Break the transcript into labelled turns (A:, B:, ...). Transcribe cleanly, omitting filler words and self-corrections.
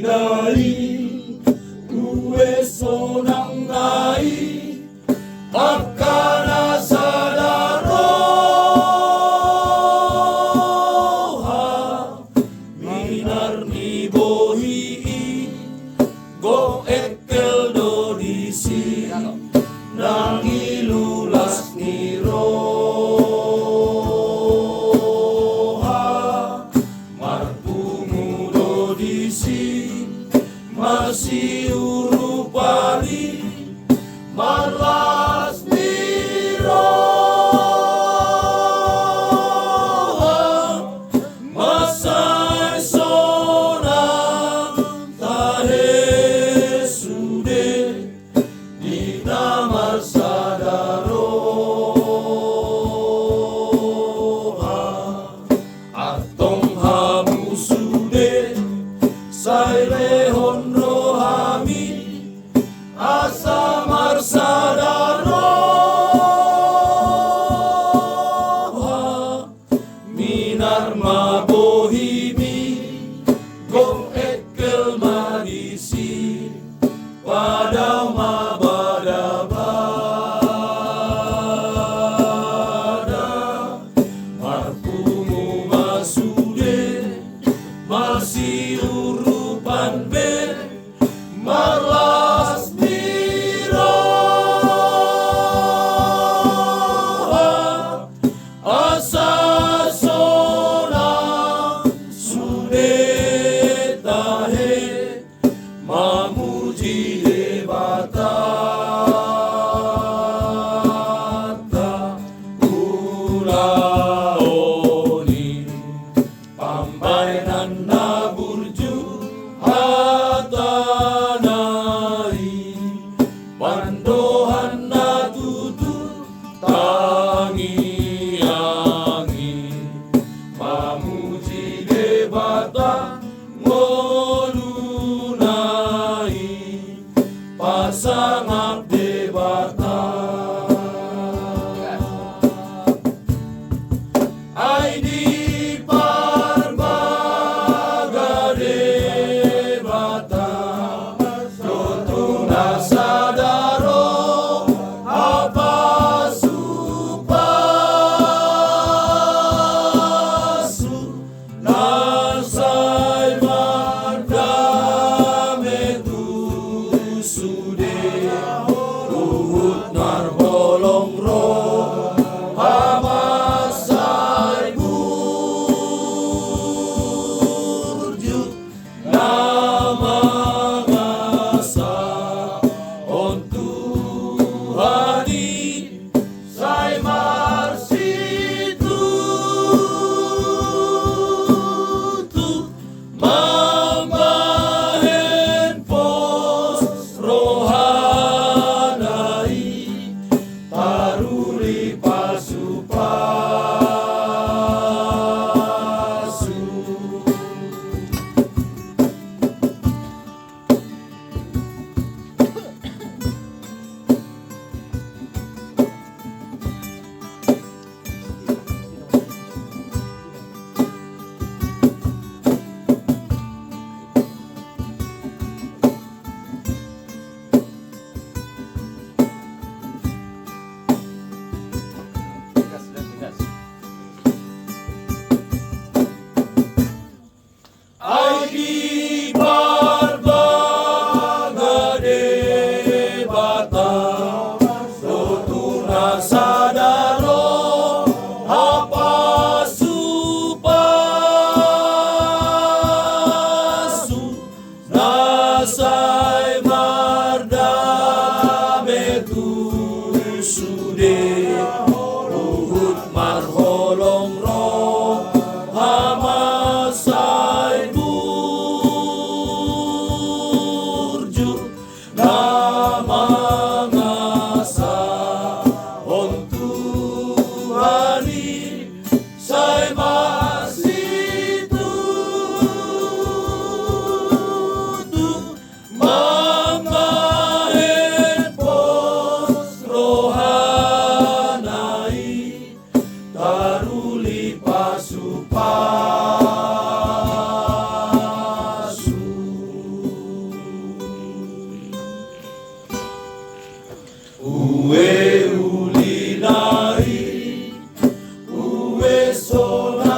A: dai kue sonang nai akana sadaroha minar ni bohi go ekel do disi nang ilulas ni roha marpumu do disi masih urupali malas ni roha masai sonang tahe sude di damar sadaroha atong hamu sude sai lehon rohami asamar sadaroha minar mabohimi gong ekel madisi pada mabada-bada marpumu masude masih urupan ben malas niroha asa sonang sude tahe mamuji debatata ulaoni pambainan na burju hatanai pandohan na tutu tangi-angi pamuji debata ngolunai pasangap debata ai di parbaga debata totuna sadaro apa supasu nasai mardame tu sude uhut narbolong roh hamasai burju nama ngasa on Tuhani sai marsitu tu mambahen pos rohanai taruli pasu-pasu ai di parbaga debata totuna sadaro apa supasu nasai mardame tu sude uhut marholong roh hamasai burju nama ngasa on Tuhani sai masitu tu mambahen pos rohanai taruli pasu-pasu pesona